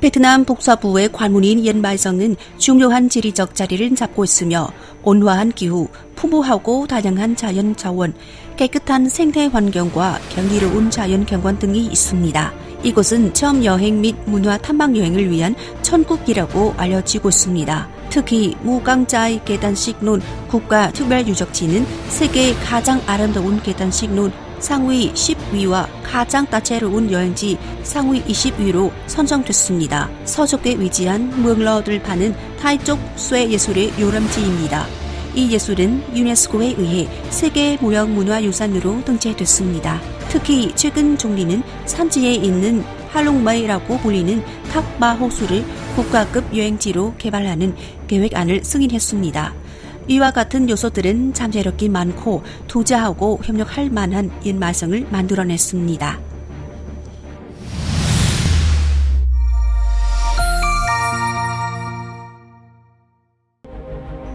베트남 북서부의 관문인 옌바이성은 중요한 지리적 자리를 잡고 있으며 온화한 기후, 풍부하고 다양한 자연 자원, 깨끗한 생태 환경과 경이로운 자연 경관 등이 있습니다. 이곳은 체험 여행 및 문화 탐방 여행을 위한 천국이라고 알려지고 있습니다. 특히 무강자이 계단식론 국가특별유적지는 세계 가장 아름다운 계단식론 상위 10위와 가장 다채로운 여행지 상위 20위로 선정됐습니다. 서쪽에 위치한 무엉러들파는 타이쪽 쇠예술의 요람지입니다. 이 예술은 유네스코에 의해 세계 무형문화유산으로 등재됐습니다. 특히 최근 총리는 산지에 있는 할롱마이라고 불리는 탁바 호수를 국가급 여행지로 개발하는 계획안을 승인했습니다. 이와 같은 요소들은 잠재력이 많고 투자하고 협력할 만한 옌마이성을 만들어냈습니다.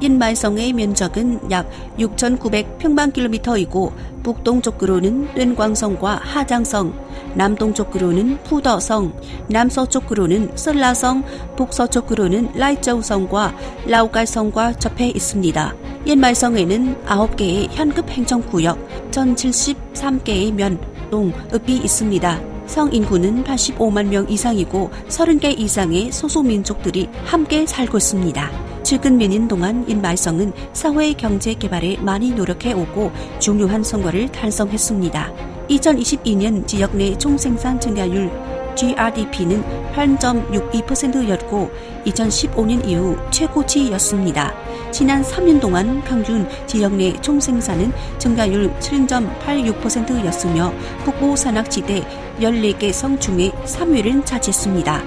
옌마이성의 면적은 약 6,900평방킬로미터이고 북동쪽으로는 뚠광성과 하장성, 남동쪽으로는 푸더성, 남서쪽으로는 설라성, 북서쪽으로는 라이저우성과 라오카이성과 접해 있습니다. 옌마이성에는 9개의 현급 행정구역, 1,073개의 면, 동, 읍이 있습니다. 성 인구는 85만 명 이상이고 30개 이상의 소수민족들이 함께 살고 있습니다. 최근 몇 년 동안 옌마이성은 사회 경제 개발에 많이 노력해 오고 중요한 성과를 달성했습니다. 2022년 지역 내 총생산 증가율 GRDP는 8.62%였고 2015년 이후 최고치였습니다. 지난 3년 동안 평균 지역 내 총생산은 증가율 7.86%였으며 북부 산악지대 14개 성 중에 3위를 차지했습니다.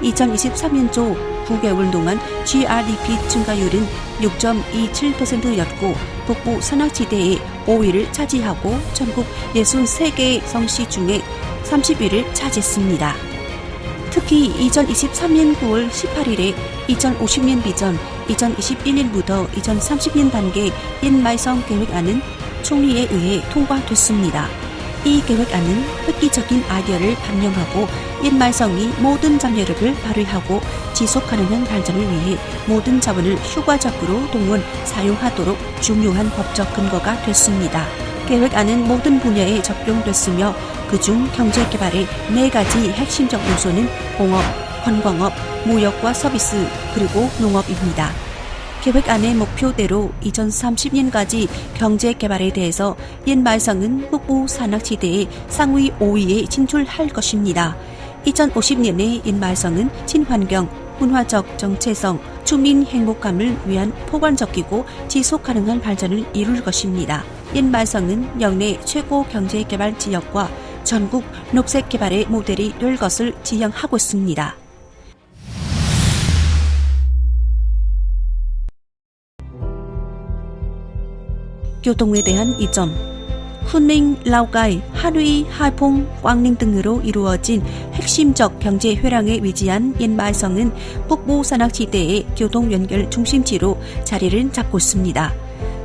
2023년 초 9개월 동안 GRDP 증가율은 6.27%였고 북부 산악지대의 5위를 차지하고 전국 63개의 성시 중에 30위를 차지했습니다. 특히 2023년 9월 18일에 2050년 비전, 2021년부터 2030년 단계 옌마이성 계획안은 총리에 의해 통과됐습니다. 이 계획안은 획기적인 아이디어를 반영하고 옌마이성이 모든 잠재력을 발휘하고 지속가능한 발전을 위해 모든 자원을 효과적으로 동원 사용하도록 중요한 법적 근거가 됐습니다. 계획안은 모든 분야에 적용됐으며 그중 경제개발의 4가지 핵심적 요소는 공업, 관광업, 무역과 서비스, 그리고 농업입니다. 계획안의 목표대로 2030년까지 경제개발에 대해서 옌마이성은 북부 산악지대의 상위 5위에 진출할 것입니다. 2050년에 옌마이성은 친환경, 문화적 정체성, 주민 행복감을 위한 포괄적이고 지속가능한 발전을 이룰 것입니다. 옌마이성은 역내 최고 경제개발 지역과 전국 녹색개발의 모델이 될 것을 지향하고 있습니다. 교통에 대한 이점. 훈링, 라오카이, 하누이, 하이퐁, 광닝 등으로 이루어진 핵심적 경제 회랑에 위치한 옌마이성은 북부 산악지대의 교통 연결 중심지로 자리를 잡고 있습니다.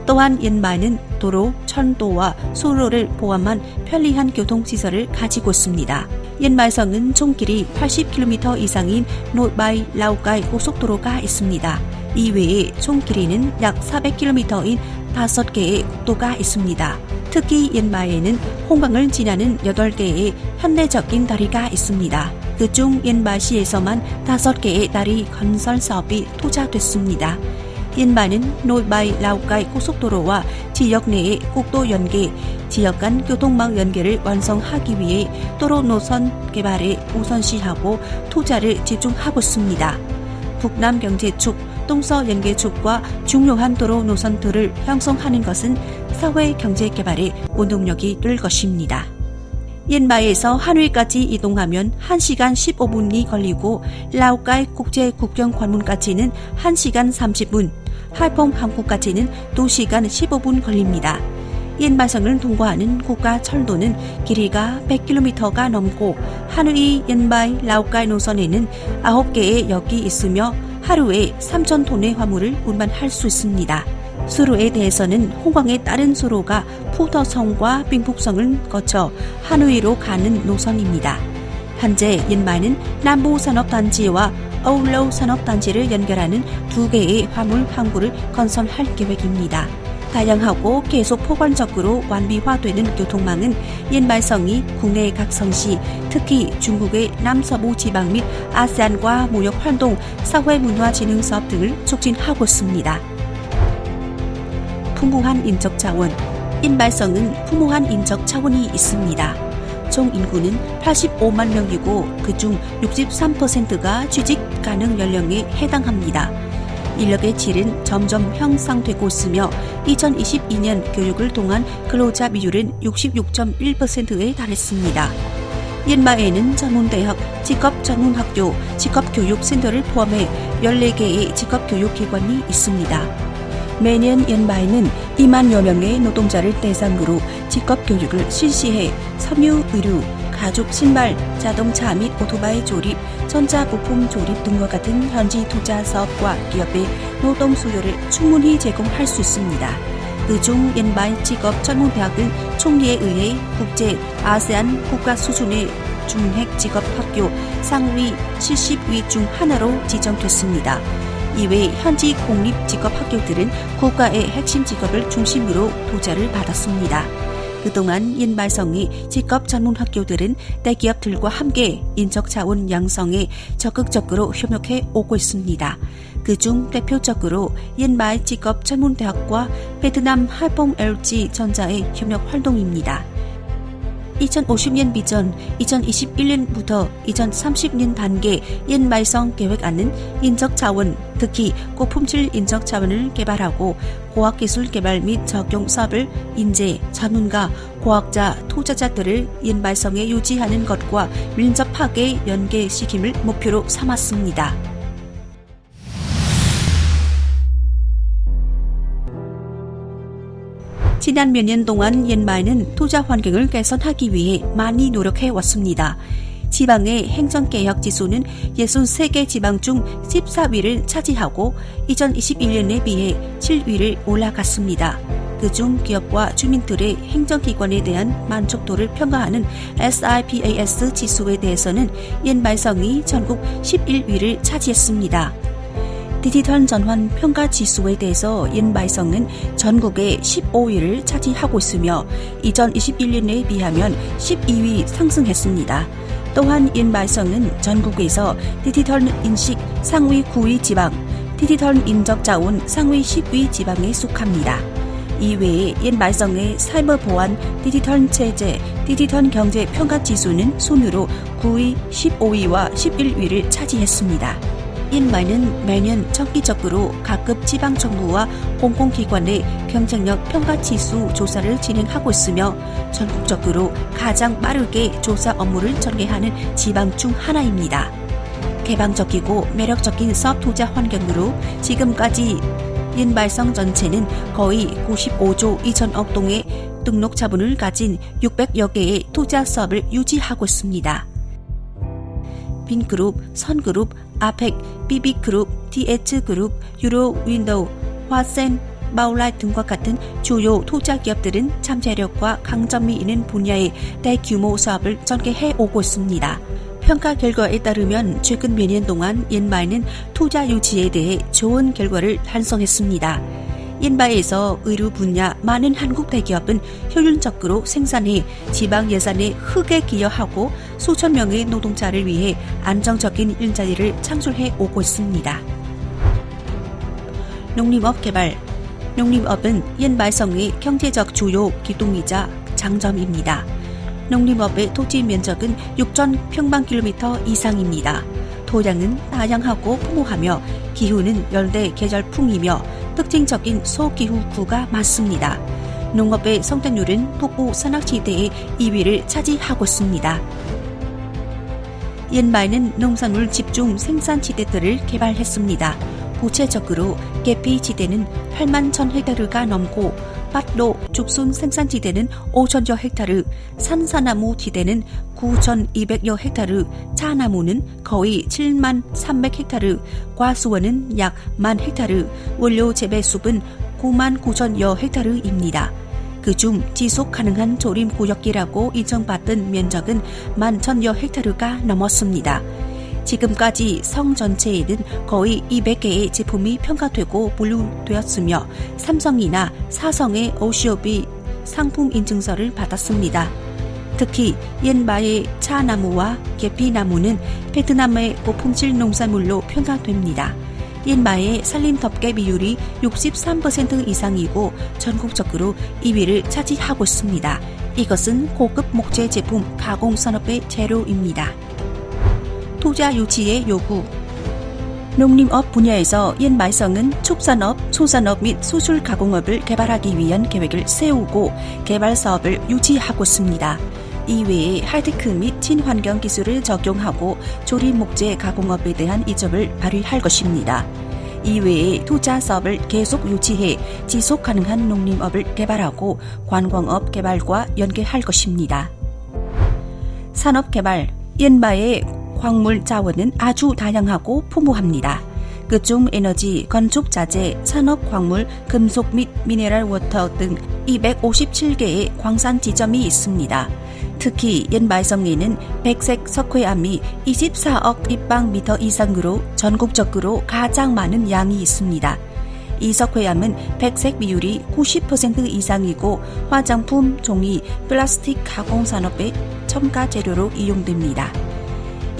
또한 옌마이는 도로, 천도와 수로를 포함한 편리한 교통시설을 가지고 있습니다. 옌마이성은 총 길이 80km 이상인 노바이 라오카이 고속도로가 있습니다. 이외에 총 길이는 약 400km인 5개의 국도가 있습니다. 특히 옌마이에는 홍강을 지나는 8개의 현대적인 다리가 있습니다. 그중 옌마이시에서만 5개의 다리 건설 사업이 투자됐습니다. 옌마이는 노바이 라오카이 고속도로와 지역 내의 국도 연계, 지역 간 교통망 연계를 완성하기 위해 도로 노선 개발에 우선시하고 투자를 집중하고 있습니다. 북남 경제축, 동서 연계축과 중요한 도로 노선들을 형성하는 것은 사회 경제 개발의 원동력이 될 것입니다. 옌마이에서 하노이까지 이동하면 1시간 15분이 걸리고 라오카이 국제 국경 관문까지는 1시간 30분, 하이퐁 항구까지는 2시간 15분 걸립니다. 옌마이성을 통과하는 국가 철도는 길이가 100km가 넘고 하노이, 옌마이, 라오카이 노선에는 9개의 역이 있으며 하루에 3,000톤의 화물을 운반할 수 있습니다. 수로에 대해서는 홍광에 따른 수로가 푸더성과 빙북성을 거쳐 하노이로 가는 노선입니다. 현재 옌마이는 남부산업단지와 어울러산업단지를 연결하는 2개의 화물 항구를 건설할 계획입니다. 다양하고 계속 포괄적으로 완비화되는 교통망은 옌마이성이 국내 각 성시, 특히 중국의 남서부 지방 및 아세안과 무역 활동, 사회문화진흥 사업 등을 촉진하고 있습니다. 풍부한 인적 자원. 옌마이성은 풍부한 인적 자원이 있습니다. 총 인구는 85만 명이고 그중 63%가 취직 가능 연령에 해당합니다. 인력의 질은 점점 향상되고 있으며 2022년 교육을 통한 근로자 비율은 66.1%에 달했습니다. 옌마에는 전문대학, 직업전문학교, 직업교육센터를 포함해 14개의 직업교육기관이 있습니다. 매년 옌마에는 2만여 명의 노동자를 대상으로 직업교육을 실시해 섬유, 의류, 가죽, 신발, 자동차 및 오토바이 조립, 전자부품 조립 등과 같은 현지 투자 사업과 기업의 노동 수요를 충분히 제공할 수 있습니다. 그중 옌마이 직업전문대학은 총리에 의해 국제 아세안 국가 수준의 중핵 직업학교 상위 70위 중 하나로 지정됐습니다. 이외 현지 공립 직업학교들은 국가의 핵심 직업을 중심으로 투자를 받았습니다. 그동안 옌마이성의 직업전문학교들은 대기업들과 함께 인적자원 양성에 적극적으로 협력해 오고 있습니다. 그중 대표적으로 옌마이 직업전문대학과 베트남 할퐁 LG 전자의 협력 활동입니다. 2050년 비전 2021년부터 2030년 단계 옌마이성 계획안은 인적자원, 특히 고품질 인적자원을 개발하고 과학기술 개발 및 적용 사업을 인재, 전문가, 과학자, 투자자들을 옌마이성에 유치하는 것과 밀접하게 연계시킴을 목표로 삼았습니다. 지난 몇 년 동안 옌마이는 투자 환경을 개선하기 위해 많이 노력해 왔습니다. 지방의 행정개혁 지수는 63개 지방 중 14위를 차지하고 2021년에 비해 7위를 올라갔습니다. 그중 기업과 주민들의 행정기관에 대한 만족도를 평가하는 SIPAS 지수에 대해서는 옌마이성이 전국 11위를 차지했습니다. 디지털 전환 평가 지수에 대해서 옌마이성은 전국의 15위를 차지하고 있으며 2021년에 비하면 12위 상승했습니다. 또한 옌마이성은 전국에서 디지털 인식 상위 9위 지방, 디지털 인적자원 상위 10위 지방에 속합니다. 이외에 옌마이성의 사이버 보안, 디지털 체제, 디지털 경제 평가 지수는 순으로 9위, 15위와 11위를 차지했습니다. 옌마이는 매년 정기적으로 각급 지방정부와 공공기관의 경쟁력 평가지수 조사를 진행하고 있으며 전국적으로 가장 빠르게 조사 업무를 전개하는 지방 중 하나입니다. 개방적이고 매력적인 사업 투자 환경으로 지금까지 옌마이성 전체는 거의 95조 2천억 동의 등록 자본을 가진 600여 개의 투자 사업을 유지하고 있습니다. 빈그룹, 선그룹, 아펙, 비비그룹, DH그룹, 유로윈도우, 화센, 마울라이트 등과 같은 주요 투자 기업들은 잠재력과 강점이 있는 분야의 대규모 사업을 전개해 오고 있습니다. 평가 결과에 따르면 최근 몇 년 동안 옌마이는 투자 유치에 대해 좋은 결과를 달성했습니다. 옌마이에서 의료 분야 많은 한국 대기업은 효율적으로 생산해 지방 예산에 크게 기여하고 수천 명의 노동자를 위해 안정적인 일자리를 창출해 오고 있습니다. 농림업 개발. 농림업은 옌마이성의 경제적 주요 기둥이자 장점입니다. 농림업의 토지 면적은 6,000평방킬로미터 이상입니다. 토양은 다양하고 풍부하며 기후는 열대 계절풍이며 특징적인 소기후구가 많습니다. 농업의 성장률은 북부 산악지대의 2위를 차지하고 있습니다. 옌마이는 농산물 집중 생산지대들을 개발했습니다. 구체적으로 계피지대는 8만 1,000헥타르가 넘고 밭로 죽순 생산지대는 5천여 헥타르, 산사나무 지대는 9,200여 헥타르, 차나무는 거의 7만 300헥타르, 과수원은 약 1만 헥타르, 원료 재배숲은 9만 9천여 헥타르입니다. 그중 지속 가능한 조림 구역이라고 인정받은 면적은 11,000여 헥타르가 넘었습니다. 지금까지 성 전체에는 거의 200개의 제품이 평가되고 분류되었으며 삼성이나 사성의 OCOB 상품 인증서를 받았습니다. 특히 옌바의 차나무와 계피나무는 베트남의 고품질 농산물로 평가됩니다. 옌바의 산림덮개 비율이 63% 이상이고 전국적으로 2위를 차지하고 있습니다. 이것은 고급 목재 제품 가공산업의 재료입니다. 투자 유치의 요구. 농림업 분야에서 옌바이성은 축산업, 소산업 및 수출 가공업을 개발하기 위한 계획을 세우고 개발 사업을 유치하고 있습니다. 이외에 하이테크 및 친환경 기술을 적용하고 조립 목재 가공업에 대한 이점을 발휘할 것입니다. 이외에 투자 사업을 계속 유치해 지속 가능한 농림업을 개발하고 관광업 개발과 연계할 것입니다. 산업 개발. 옌바의 광물 자원은 아주 다양하고 풍부합니다. 그중 에너지, 건축 자재, 산업 광물, 금속 및 미네랄 워터 등 257개의 광산 지점이 있습니다. 특히 옌바이성에는 백색 석회암이 24억 입방미터 이상으로 전국적으로 가장 많은 양이 있습니다. 이 석회암은 백색 비율이 90% 이상이고 화장품, 종이, 플라스틱 가공 산업의 첨가 재료로 이용됩니다.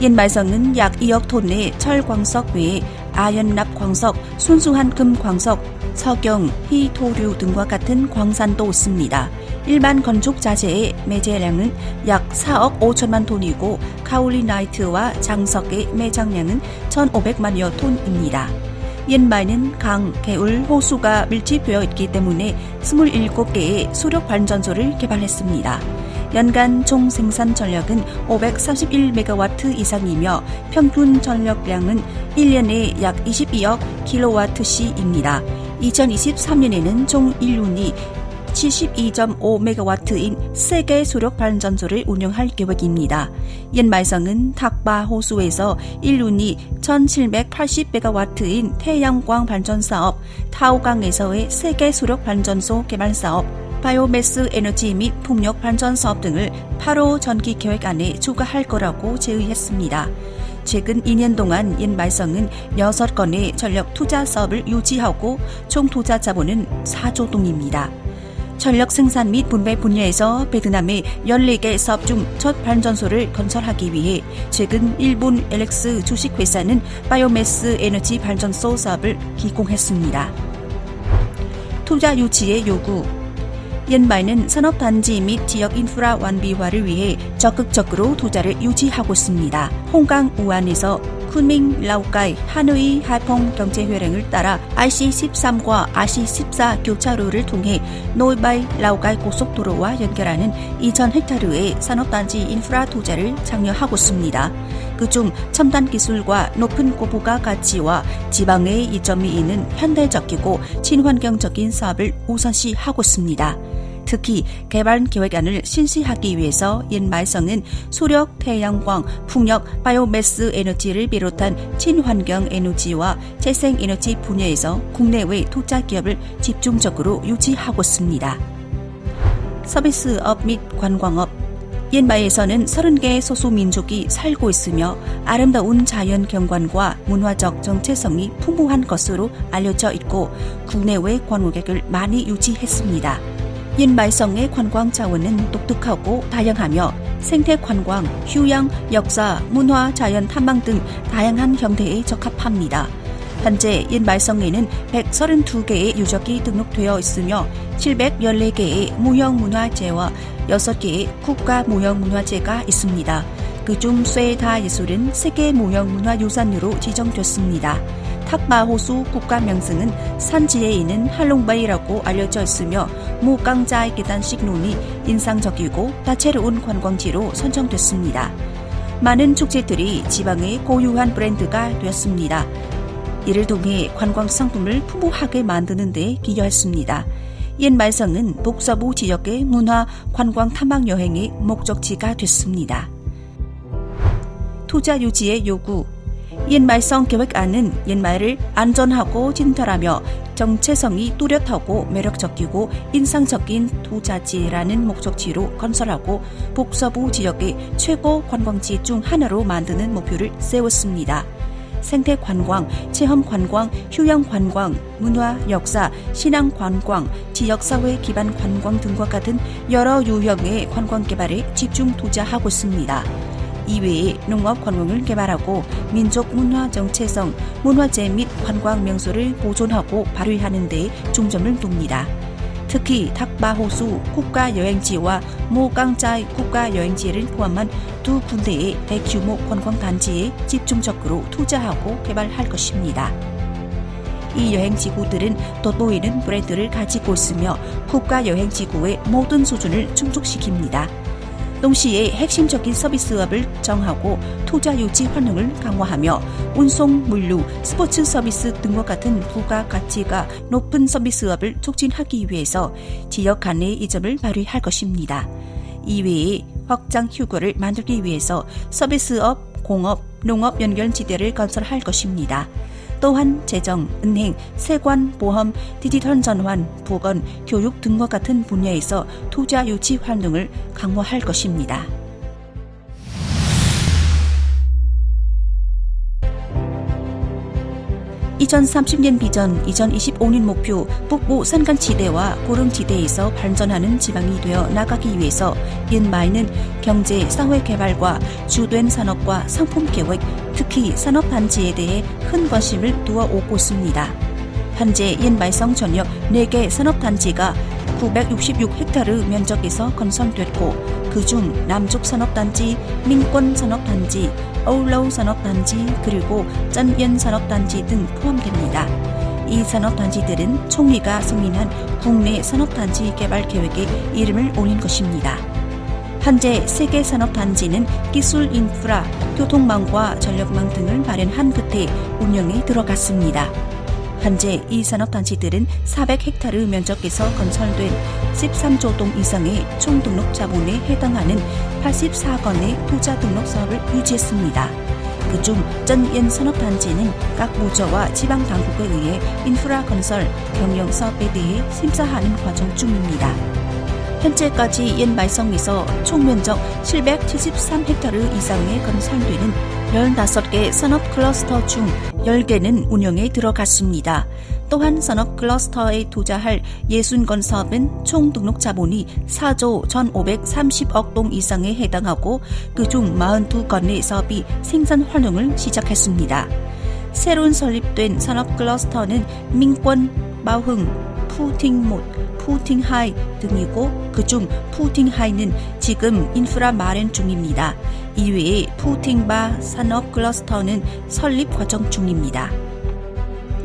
옌바이성은 약 2억 톤의 철광석 외에 아연납 광석, 순수한 금 광석, 석영, 희토류 등과 같은 광산도 있습니다. 일반 건축 자재의 매재량은 약 4억 5천만 톤이고 카올리나이트와 장석의 매장량은 1,500만여 톤입니다. 옌바이는 강, 개울, 호수가 밀집되어 있기 때문에 27개의 수력 발전소를 개발했습니다. 연간 총 생산 전력은 531메가와트 이상이며 평균 전력량은 1년에 약 22억 킬로와트시입니다. 2023년에는 총 인륜이 72.5메가와트인 3개 수력 발전소를 운영할 계획입니다. 옌바이성은 탁바 호수에서 인륜이 1780메가와트인 태양광 발전 사업, 타오강에서의 3개 수력 발전소 개발 사업, 바이오매스 에너지 및 풍력 발전 사업 등을 8호 전기 계획 안에 추가할 거라고 제의했습니다. 최근 2년 동안 옌바이성은 6건의 전력 투자 사업을 유치하고 총 투자 자본은 4조 동입니다. 전력 생산 및 분배 분야에서 베트남의 14개 사업 중 첫 발전소를 건설하기 위해 최근 일본 LX 주식회사는 바이오매스 에너지 발전소 사업을 기공했습니다. 투자 유치의 요구. 옌바이는 산업단지 및 지역 인프라 완비화를 위해 적극적으로 투자를 유치하고 있습니다. 홍강 우안에서 쿤밍, 라오카이, 하노이, 하이퐁 경제회랑을 따라 RC13과 RC14 교차로를 통해 노이바이, 라오카이 고속도로와 연결하는 2,000헥타르의 산업단지 인프라 투자를 장려하고 있습니다. 그중 첨단 기술과 높은 고부가 가치와 지방의 이점이 있는 현대적이고 친환경적인 사업을 우선시하고 있습니다. 특히 개발 계획안을 실시하기 위해서 옌바이성은 수력, 태양광, 풍력, 바이오매스 에너지를 비롯한 친환경 에너지와 재생에너지 분야에서 국내외 투자 기업을 집중적으로 유치하고 있습니다. 서비스업 및 관광업. 옌바이에서는 30개의 소수민족이 살고 있으며 아름다운 자연 경관과 문화적 정체성이 풍부한 것으로 알려져 있고 국내외 관광객을 많이 유치했습니다. 옌바이성의 관광 자원은 독특하고 다양하며 생태 관광, 휴양, 역사, 문화, 자연 탐방 등 다양한 형태에 적합합니다. 현재 옌바이성에는 132개의 유적이 등록되어 있으며 714개의 무형문화재와 6개의 국가무형문화재가 있습니다. 그중 쇠다 예술은 세계 무형문화유산으로 지정됐습니다. 탁바 호수 국가명승은 산지에 있는 할롱바이라고 알려져 있으며 무강자의 계단식 논이 인상적이고 다채로운 관광지로 선정됐습니다. 많은 축제들이 지방의 고유한 브랜드가 되었습니다. 이를 통해 관광 상품을 풍부하게 만드는 데 기여했습니다. 옌바이성은 북서부 지역의 문화, 관광 탐방 여행의 목적지가 됐습니다. 투자 유치의 요구. 옛말성 계획안은 옛말을 안전하고 진털하며 정체성이 뚜렷하고 매력적이고 인상적인 도자지라는 목적지로 건설하고 북서부 지역의 최고 관광지 중 하나로 만드는 목표를 세웠습니다. 생태 관광, 체험 관광, 휴양 관광, 문화, 역사, 신앙 관광, 지역사회 기반 관광 등과 같은 여러 유형의 관광 개발에 집중 투자하고 있습니다. 이외에 농업 관광을 개발하고 민족 문화 정체성, 문화재 및 관광 명소를 보존하고 발휘하는 데 중점을 둡니다. 특히 탁바호수 국가여행지와 모강자이 국가여행지를 포함한 두 군데의 대규모 관광단지에 집중적으로 투자하고 개발할 것입니다. 이 여행지구들은 돋보이는 브랜드를 가지고 있으며 국가여행지구의 모든 수준을 충족시킵니다. 동시에 핵심적인 서비스업을 정하고 투자 유치 활용을 강화하며 운송, 물류, 스포츠 서비스 등과 같은 부가가치가 높은 서비스업을 촉진하기 위해서 지역 간의 이점을 발휘할 것입니다. 이외에 확장 휴거를 만들기 위해서 서비스업, 공업, 농업 연결지대를 건설할 것입니다. 또한 재정, 은행, 세관, 보험, 디지털 전환, 보건, 교육 등과 같은 분야에서 투자 유치 활동을 강화할 것입니다. 2030년 비전, 2025년 목표, 북부 산간지대와 고릉지대에서 발전하는 지방이 되어 나가기 위해서 옛말은 경제, 사회개발과 주된 산업과 상품계획, 특히 산업단지에 대해 큰 관심을 두어 오고 있습니다. 현재 옛말성 전역 4개 산업단지가 966헥타르 면적에서 건설됐고 그중 남쪽 산업단지, 민권 산업단지, 어울러우 산업단지 그리고 짠연 산업단지 등 포함됩니다. 이 산업단지들은 총리가 승인한 국내 산업단지 개발 계획에 이름을 올린 것입니다. 현재 3개 산업단지는 기술 인프라, 교통망과 전력망 등을 마련한 끝에 운영에 들어갔습니다. 현재 이 산업단지들은 400헥타르 면적에서 건설된 13조 동 이상의 총등록 자본에 해당하는 84건의 투자 등록 사업을 유지했습니다. 그중 짠연 산업단지는 각 부처와 지방당국에 의해 인프라 건설, 경영 사업에 대해 심사하는 과정 중입니다. 현재까지 옛말성에서 총 면적 773헥타르 이상의 건설되는 15개 산업 클러스터 중 10개는 운영에 들어갔습니다. 또한 산업 클러스터에 투자할 60건 사업은 총 등록 자본이 4조 1,530억 동 이상에 해당하고 그중 42건의 사업이 생산 활용을 시작했습니다. 새로운 설립된 산업 클러스터는 민권, 마흥, 푸팅못, 푸팅하이 등이고 그중 푸팅하이는 지금 인프라 마련 중입니다. 이외에 푸팅바 산업 클러스터는 설립 과정 중입니다.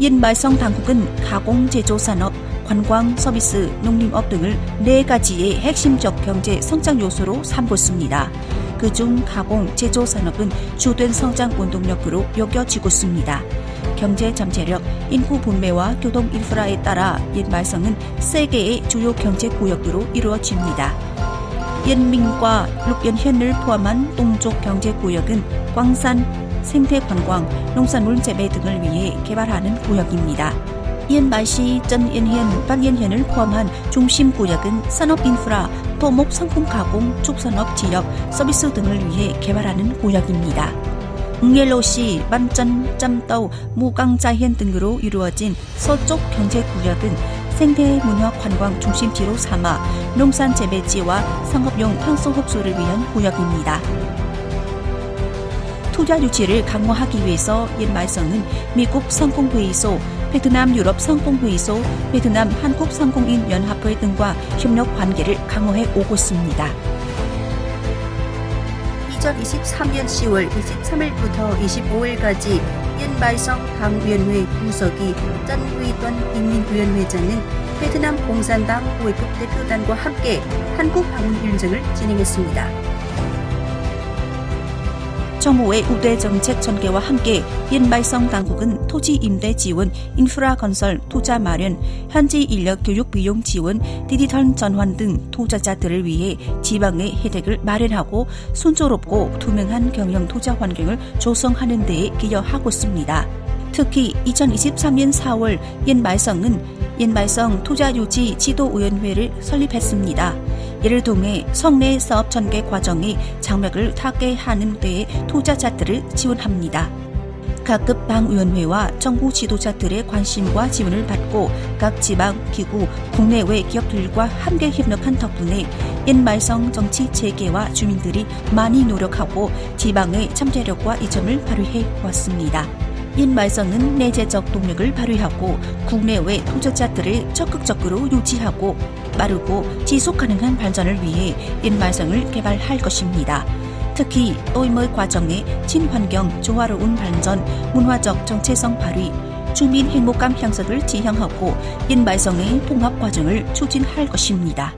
옛말성 당국은 가공 제조 산업, 관광, 서비스, 농림업 등을 4가지의 핵심적 경제 성장 요소로 삼고 있습니다. 그중 가공 제조 산업은 주된 성장 원동력으로 여겨지고 있습니다. 경제 잠재력, 인구 분배와 교통 인프라에 따라 옛말성은 3개의 주요 경제 구역으로 이루어집니다. 옛민과 룩연현을 포함한 동쪽 경제 구역은 광산, 생태 관광, 농산물 재배 등을 위해 개발하는 구역입니다. 옛말시, 짠연현, 박연현을 포함한 중심 구역은 산업 인프라, 토목 상품 가공, 축산업 지역, 서비스 등을 위해 개발하는 구역입니다. 웅옐로시, 만전, 짬떠우, 무강자현 등으로 이루어진 서쪽 경제구역은 생태 문화 관광 중심지로 삼아 농산 재배지와 상업용 탄소 흡수를 위한 구역입니다. 투자 유치를 강화하기 위해서 옛말성은 미국 상공회의소, 베트남 유럽 상공회의소, 베트남 한국상공인 연합회 등과 협력 관계를 강화해 오고 있습니다. 2023년 10월 23일부터 25일까지 옛말성 당위원회 부서기 짠휘던 인민위원회장은 베트남 공산당 고위급 대표단과 함께 한국 방문 일정을 진행했습니다. 정부의 우대 정책 전개와 함께 옌바이성 당국은 토지 임대 지원, 인프라 건설, 투자 마련, 현지 인력 교육 비용 지원, 디지털 전환 등 투자자들을 위해 지방의 혜택을 마련하고 순조롭고 투명한 경영 투자 환경을 조성하는 데에 기여하고 있습니다. 특히 2023년 4월 옌바이성 투자유치 지도위원회를 설립했습니다. 이를 통해 성내 사업 전개 과정에 장벽을 닿게 하는 데에 투자자들을 지원합니다. 각급 당위원회와 정부 지도자들의 관심과 지원을 받고 각 지방, 기구, 국내외 기업들과 함께 협력한 덕분에 옌바이성 정치 재개와 주민들이 많이 노력하고 지방의 잠재력과 이점을 발휘해 왔습니다. 옌바이성은 내재적 동력을 발휘하고 국내외 투자자들을 적극적으로 유치하고 빠르고 지속 가능한 발전을 위해 옌바이성을 개발할 것입니다. 특히 도임의 과정에 친환경, 조화로운 발전, 문화적 정체성 발휘, 주민 행복감 향상을 지향하고 옌바이성의 통합 과정을 추진할 것입니다.